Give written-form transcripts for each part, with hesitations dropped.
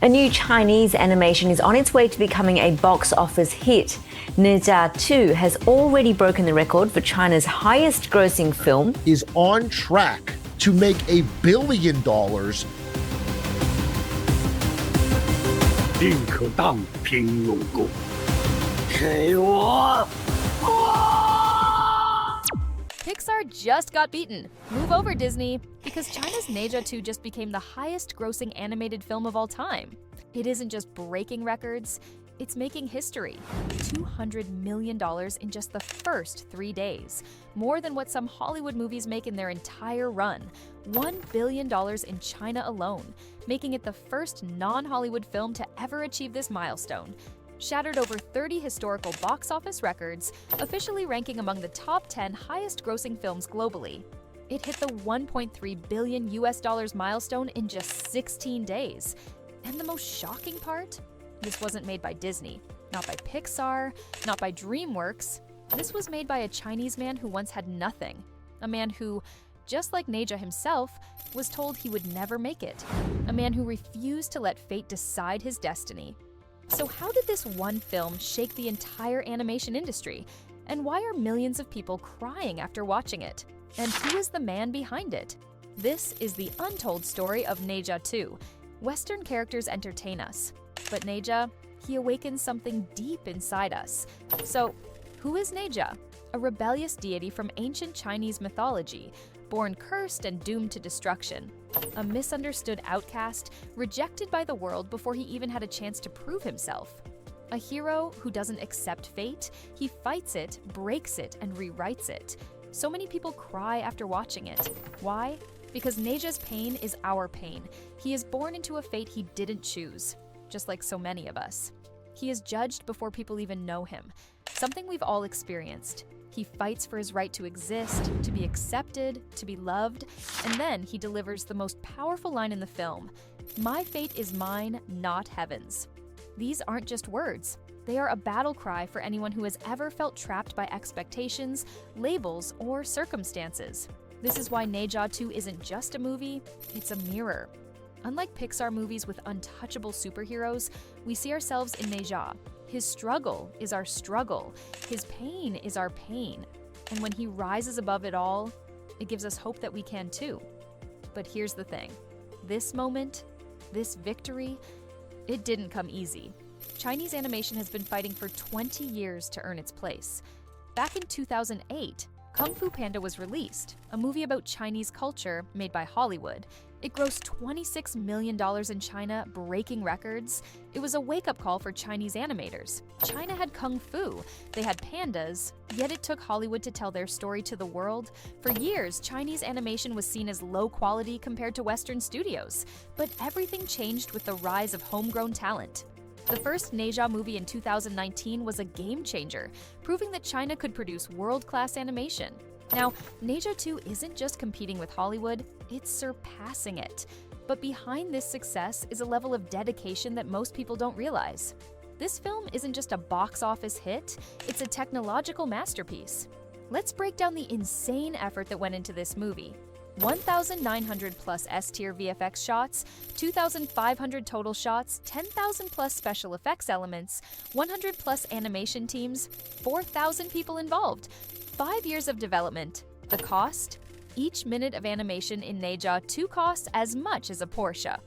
A new Chinese animation is on its way to becoming a box office hit. Ne Zha 2 has already broken the record for China's highest grossing film. Is on track to make $1 billion. 宁可当平庸狗，给我Pixar just got beaten. Move over, Disney, because China's Ne Zha 2 just became the highest grossing animated film of all time. It isn't just breaking records, it's making history. $200 million in just the first 3 days, more than what some Hollywood movies make in their entire run. $1 billion in China alone, making it the first non-Hollywood film to ever achieve this milestone. Shattered over 30 historical box office records, officially ranking among the top 10 highest grossing films globally. It hit the $1.3 billion milestone in just 16 days. And the most shocking part? This wasn't made by Disney, not by Pixar, not by DreamWorks. This was made by a Chinese man who once had nothing. A man who, just like Ne Zha himself, was told he would never make it. A man who refused to let fate decide his destiny. So how did this one film shake the entire animation industry? And why are millions of people crying after watching it? And who is the man behind it? This is the untold story of Ne Zha 2. Western characters entertain us, but Ne Zha, he awakens something deep inside us. So, who is Ne Zha? A rebellious deity from ancient Chinese mythology, born cursed and doomed to destruction. A misunderstood outcast, rejected by the world before he even had a chance to prove himself. A hero who doesn't accept fate, he fights it, breaks it, and rewrites it. So many people cry after watching it. Why? Because Ne Zha's pain is our pain. He is born into a fate he didn't choose, just like so many of us. He is judged before people even know him, something we've all experienced. He fights for his right to exist, to be accepted, to be loved, and then he delivers the most powerful line in the film, "My fate is mine, not heaven's." These aren't just words. They are a battle cry for anyone who has ever felt trapped by expectations, labels, or circumstances. This is why Ne Zha 2 isn't just a movie, it's a mirror. Unlike Pixar movies with untouchable superheroes, we see ourselves in Ne Zha. His struggle is our struggle. His pain is our pain. And when he rises above it all, it gives us hope that we can too. But here's the thing. This moment, this victory, it didn't come easy. Chinese animation has been fighting for 20 years to earn its place. Back in 2008, Kung Fu Panda was released, a movie about Chinese culture made by Hollywood. It grossed $26 million in China, breaking records. It was a wake-up call for Chinese animators. China had Kung Fu, they had pandas, yet it took Hollywood to tell their story to the world. For years, Chinese animation was seen as low quality compared to Western studios. But everything changed with the rise of homegrown talent. The first Ne Zha movie in 2019 was a game changer, proving that China could produce world-class animation. Now, Ne Zha 2 isn't just competing with Hollywood, it's surpassing it. But behind this success is a level of dedication that most people don't realize. This film isn't just a box office hit, it's a technological masterpiece. Let's break down the insane effort that went into this movie. 1,900 plus S-tier VFX shots, 2,500 total shots, 10,000 plus special effects elements, 100 plus animation teams, 4,000 people involved, 5 years of development. The cost? Each minute of animation in Ne Zha 2 costs as much as a Porsche.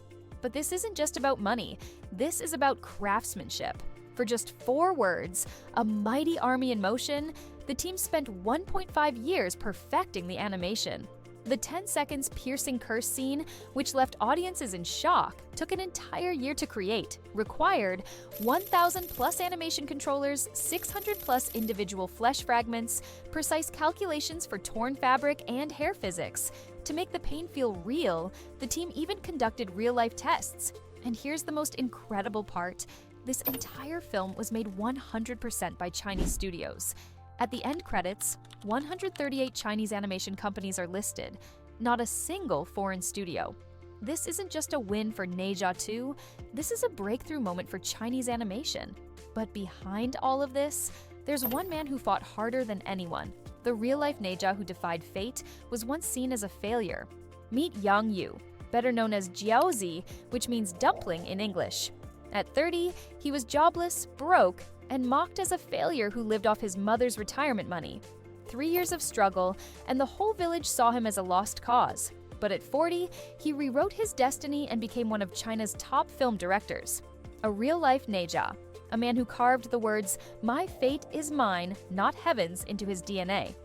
But this isn't just about money, this is about craftsmanship. For just 4 words, a mighty army in motion, the team spent 1.5 years perfecting the animation. The 10 seconds piercing curse scene, which left audiences in shock, took an entire year to create, required 1,000 plus animation controllers, 600 plus individual flesh fragments, precise calculations for torn fabric and hair physics. To make the pain feel real, the team even conducted real-life tests. And here's the most incredible part. This entire film was made 100% by Chinese studios. At the end credits, 138 Chinese animation companies are listed, not a single foreign studio. This isn't just a win for Ne Zha 2, this is a breakthrough moment for Chinese animation. But behind all of this, there's one man who fought harder than anyone. The real-life Ne Zha who defied fate was once seen as a failure. Meet Yang Yu, better known as jiaozi, which means dumpling in English. At 30, he was jobless, broke, and mocked as a failure who lived off his mother's retirement money. 3 years of struggle, and the whole village saw him as a lost cause. But at 40, he rewrote his destiny and became one of China's top film directors. A real-life Ne Zha, a man who carved the words, "My fate is mine, not heaven's," into his DNA.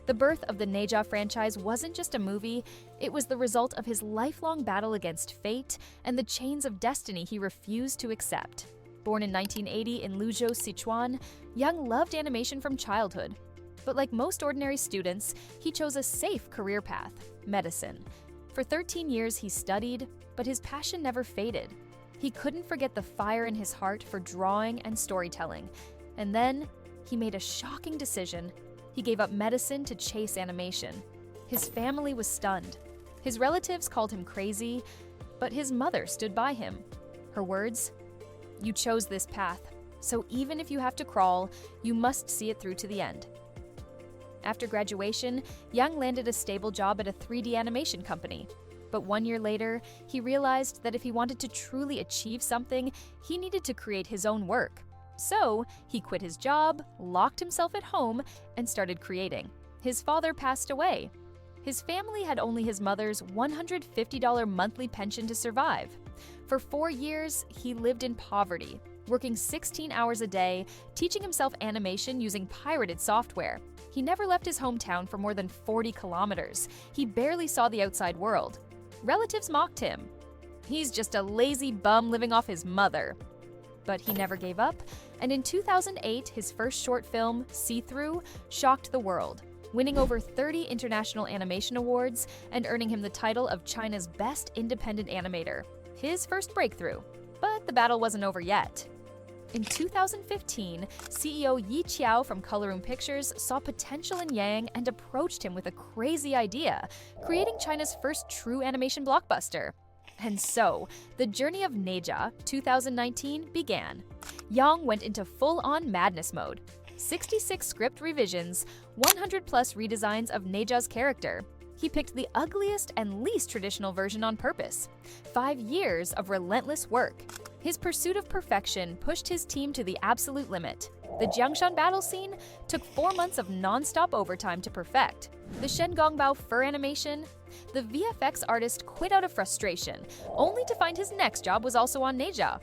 The birth of the Ne Zha franchise wasn't just a movie, it was the result of his lifelong battle against fate and the chains of destiny he refused to accept. Born in 1980 in Luzhou, Sichuan, Yang loved animation from childhood. But like most ordinary students, he chose a safe career path, medicine. For 13 years he studied, but his passion never faded. He couldn't forget the fire in his heart for drawing and storytelling. And then, he made a shocking decision. He gave up medicine to chase animation. His family was stunned. His relatives called him crazy, but his mother stood by him. Her words, "You chose this path, so even if you have to crawl, you must see it through to the end." After graduation, Yang landed a stable job at a 3D animation company. But 1 year later, he realized that if he wanted to truly achieve something, he needed to create his own work. So, he quit his job, locked himself at home, and started creating. His father passed away. His family had only his mother's $150 monthly pension to survive. For 4 years, he lived in poverty, working 16 hours a day, teaching himself animation using pirated software. He never left his hometown for more than 40 kilometers. He barely saw the outside world. Relatives mocked him. He's just a lazy bum living off his mother. But he never gave up, and in 2008, his first short film, See Through, shocked the world, winning over 30 international animation awards and earning him the title of China's best independent animator. His first breakthrough. But the battle wasn't over yet. In 2015, CEO Yi Qiao from Colorum Pictures saw potential in Yang and approached him with a crazy idea, creating China's first true animation blockbuster. And so, the journey of Ne Zha 2019 began. Yang went into full-on madness mode. 66 script revisions, 100-plus redesigns of Ne Zha's character. He picked the ugliest and least traditional version on purpose. 5 years of relentless work. His pursuit of perfection pushed his team to the absolute limit. The Jiangshan battle scene took 4 months of non-stop overtime to perfect. The Shengongbao fur animation, the VFX artist quit out of frustration, only to find his next job was also on Ne Zha.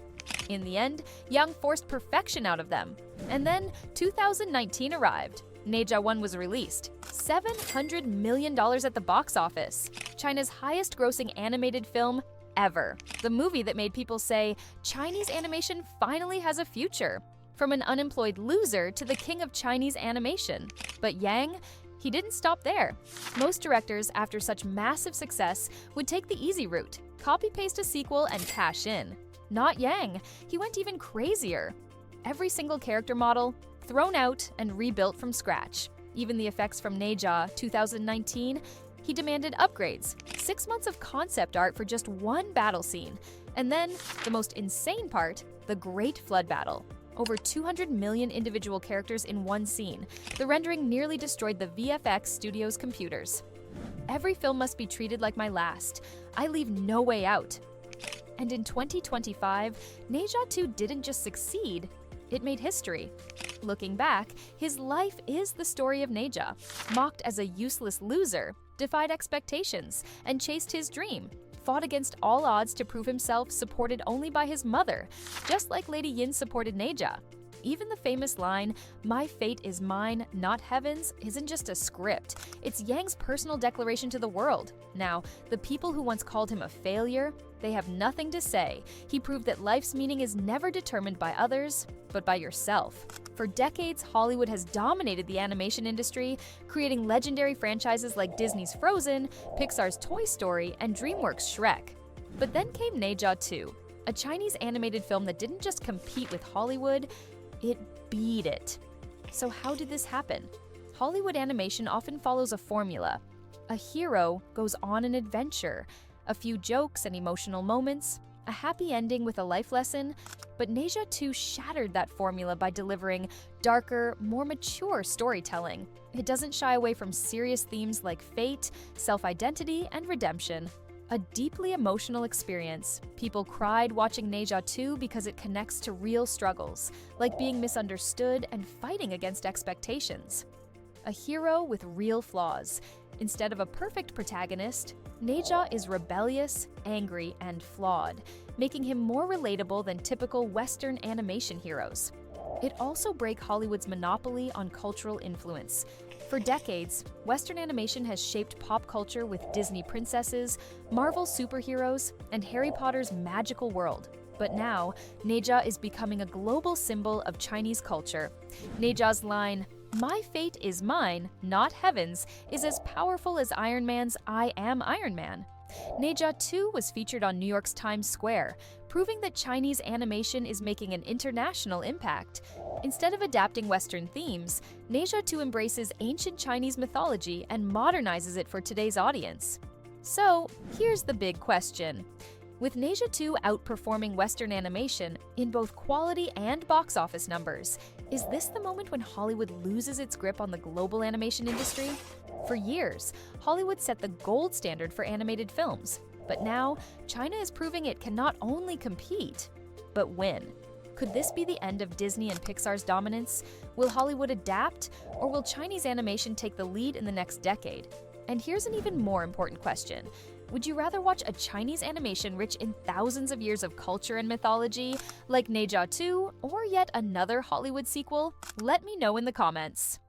In the end, Yang forced perfection out of them. And then 2019 arrived. Ne Zha 1 was released. $700 million at the box office. China's highest-grossing animated film ever. The movie that made people say, Chinese animation finally has a future. From an unemployed loser to the king of Chinese animation. But Yang, he didn't stop there. Most directors, after such massive success, would take the easy route, copy-paste a sequel and cash in. Not Yang. He went even crazier. Every single character model, thrown out and rebuilt from scratch. Even the effects from Ne Zha 2019, he demanded upgrades. 6 months of concept art for just one battle scene. And then, the most insane part, the Great Flood Battle. Over 200 million individual characters in one scene. The rendering nearly destroyed the VFX studio's computers. Every film must be treated like my last. I leave no way out. And in 2025, Ne Zha 2 didn't just succeed, it made history. Looking back, his life is the story of Ne Zha. Mocked as a useless loser, defied expectations, and chased his dream. Fought against all odds to prove himself, supported only by his mother, just like Lady Yin supported Ne Zha. Even the famous line, "My fate is mine, not heaven's," isn't just a script. It's Yang's personal declaration to the world. Now, the people who once called him a failure, they have nothing to say. He proved that life's meaning is never determined by others, but by yourself. For decades, Hollywood has dominated the animation industry, creating legendary franchises like Disney's Frozen, Pixar's Toy Story, and DreamWorks' Shrek. But then came Ne Zha 2, a Chinese animated film that didn't just compete with Hollywood, it beat it. So how did this happen? Hollywood animation often follows a formula. A hero goes on an adventure, a few jokes and emotional moments, a happy ending with a life lesson, but Ne Zha 2 shattered that formula by delivering darker, more mature storytelling. It doesn't shy away from serious themes like fate, self-identity, and redemption. A deeply emotional experience. People cried watching Ne Zha 2 because it connects to real struggles, like being misunderstood and fighting against expectations. A hero with real flaws. Instead of a perfect protagonist, Ne Zha is rebellious, angry, and flawed, making him more relatable than typical Western animation heroes. It also breaks Hollywood's monopoly on cultural influence. For decades, Western animation has shaped pop culture with Disney princesses, Marvel superheroes, and Harry Potter's magical world. But now, Ne Zha is becoming a global symbol of Chinese culture. Ne Zha's line, "My fate is mine, not heaven's," is as powerful as Iron Man's "I am Iron Man." Ne Zha 2 was featured on New York's Times Square, proving that Chinese animation is making an international impact. Instead of adapting Western themes, Ne Zha 2 embraces ancient Chinese mythology and modernizes it for today's audience. So, here's the big question. With Ne Zha 2 outperforming Western animation in both quality and box office numbers, is this the moment when Hollywood loses its grip on the global animation industry? For years, Hollywood set the gold standard for animated films, but now China is proving it can not only compete, but win. Could this be the end of Disney and Pixar's dominance? Will Hollywood adapt, or will Chinese animation take the lead in the next decade? And here's an even more important question. Would you rather watch a Chinese animation rich in thousands of years of culture and mythology, like Ne Zha 2, or yet another Hollywood sequel? Let me know in the comments.